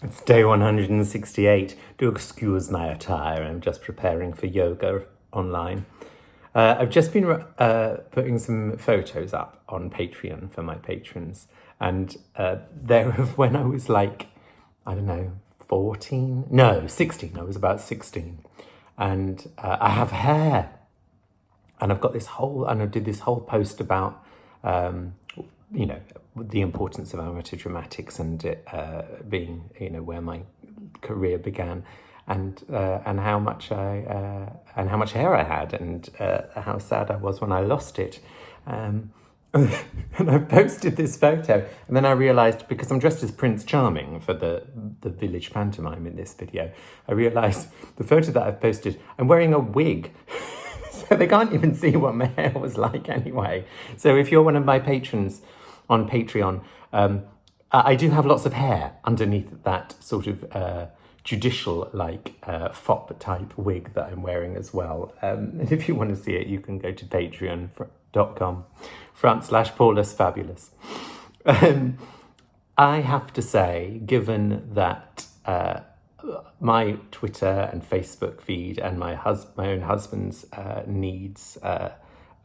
It's day 168. Do excuse my attire, I'm just preparing for yoga online. I've just been putting some photos up on Patreon for my patrons, and they're of when I was like, I don't know, 14? No, 16. I was about 16. And I have hair. And I've got this whole, and I did this whole post about, you know, the importance of amateur dramatics and it being, you know, where my career began, and how much and how much hair I had, and how sad I was when I lost it. And I posted this photo, and then I realised, because I'm dressed as Prince Charming for the village pantomime in this video, I realised the photo that I've posted, I'm wearing a wig. So they can't even see what my hair was like anyway. So if you're one of my patrons on Patreon, I do have lots of hair underneath that sort of judicial, like fop type wig that I'm wearing as well. And if you want to see it, you can go to patreon.com/Paulus Fabulous. I have to say, given that my Twitter and Facebook feed and my own husband's needs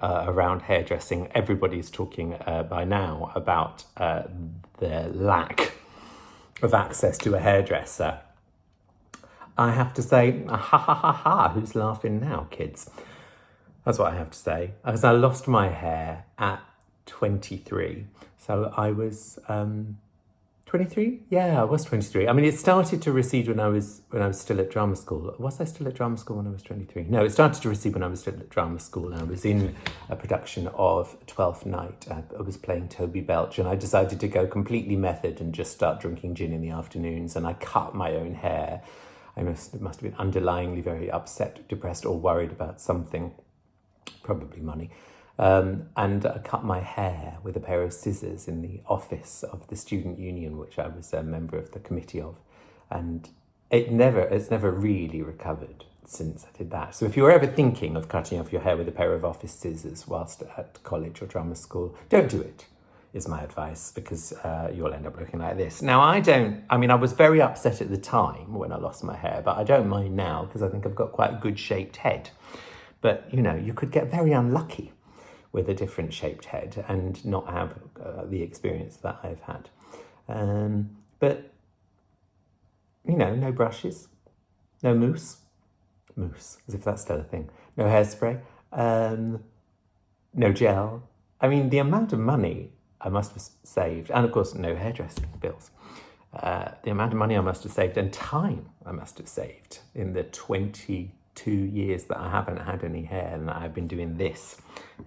around hairdressing, everybody's talking by now about the lack of access to a hairdresser. I have to say, ha ha ha ha, who's laughing now, kids? That's what I have to say. Because I lost my hair at 23. So I was 23? Yeah, I was 23. I mean, it started to recede when I was still at drama school. Was I still at drama school when I was 23? No, it started to recede when I was still at drama school. I was in a production of Twelfth Night. I was playing Toby Belch, and I decided to go completely method and just start drinking gin in the afternoons. And I cut my own hair. I must have been underlyingly very upset, depressed, or worried about something, probably money. And I cut my hair with a pair of scissors in the office of the student union, which I was a member of the committee of. And it's never really recovered since I did that. So if you're ever thinking of cutting off your hair with a pair of office scissors whilst at college or drama school, don't do it, is my advice, because you'll end up looking like this. Now, I was very upset at the time when I lost my hair, but I don't mind now because I think I've got quite a good shaped head. But, you know, you could get very unlucky with a different shaped head and not have the experience that I've had. But, you know, no brushes, no mousse, as if that's still a thing, no hairspray, no gel. I mean, the amount of money I must have saved, and of course, no hairdressing bills. The amount of money I must have saved and time I must have saved in the 22 years that I haven't had any hair and that I've been doing this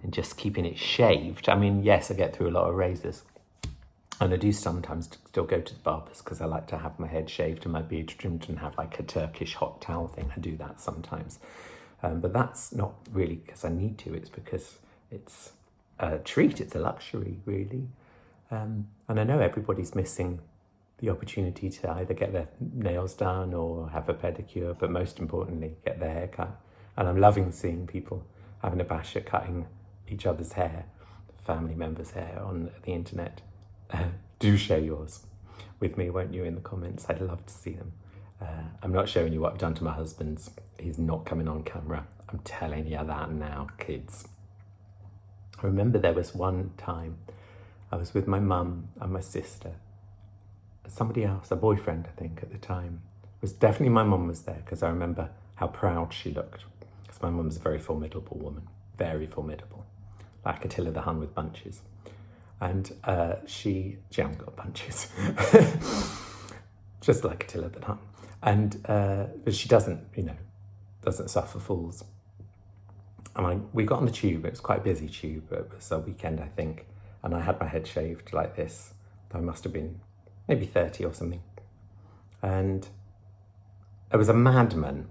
and just keeping it shaved. I mean, yes, I get through a lot of razors, and I do sometimes still go to the barbers because I like to have my head shaved and my beard trimmed and have like a Turkish hot towel thing. I do that sometimes. But that's not really because I need to, it's because it's a treat, it's a luxury, really. And I know everybody's missing the opportunity to either get their nails done or have a pedicure, but most importantly, get their hair cut. And I'm loving seeing people having a bash at cutting each other's hair, family members' hair on the internet. Do share yours with me, won't you, in the comments? I'd love to see them. I'm not showing you what I've done to my husband's. He's not coming on camera. I'm telling you that now, kids. I remember there was one time I was with my mum and my sister. Somebody else, a boyfriend, I think, at the time. It was definitely my mum was there, because I remember how proud she looked. Because my mum's a very formidable woman, very formidable, like Attila the Hun with bunches. And she hasn't got bunches, just like Attila the Hun. And but she doesn't suffer fools. And we got on the tube. It was quite a busy tube. It was a weekend, I think, and I had my head shaved like this. I must have been maybe 30 or something. And there was a madman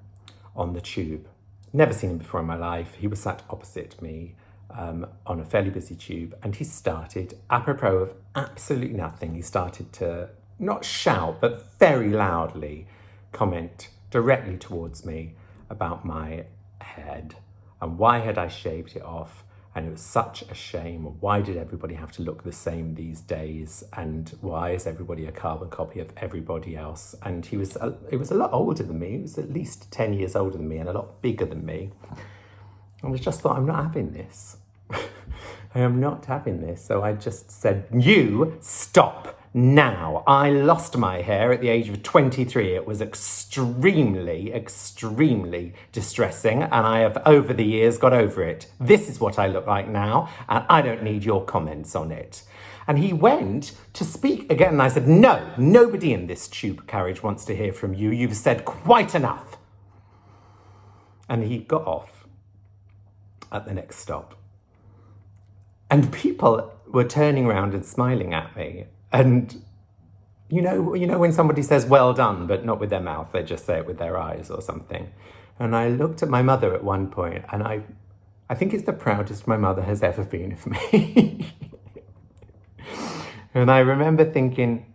on the tube. Never seen him before in my life. He was sat opposite me on a fairly busy tube, and he started, apropos of absolutely nothing, he started to not shout, but very loudly comment directly towards me about my head and why had I shaved it off, And it was such a shame. Why did everybody have to look the same these days? And why is everybody a carbon copy of everybody else? And he was a lot older than me. He was at least 10 years older than me and a lot bigger than me. And I just thought, I'm not having this. I am not having this. So I just said, you stop now. I lost my hair at the age of 23. It was extremely, extremely distressing, and I have over the years got over it. This is what I look like now, and I don't need your comments on it. And he went to speak again, and I said, no, nobody in this tube carriage wants to hear from you. You've said quite enough. And he got off at the next stop. And people were turning around and smiling at me. And you know when somebody says well done, but not with their mouth, they just say it with their eyes or something. And I looked at my mother at one point, and I think it's the proudest my mother has ever been of me. And I remember thinking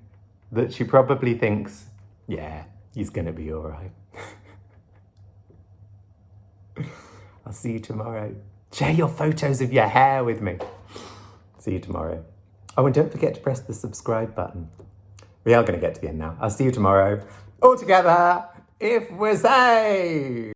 that she probably thinks, yeah, he's going to be all right. I'll see you tomorrow. Share your photos of your hair with me. See you tomorrow. Oh, and don't forget to press the subscribe button. We are going to get to the end now. I'll see you tomorrow. All together, if we're saved.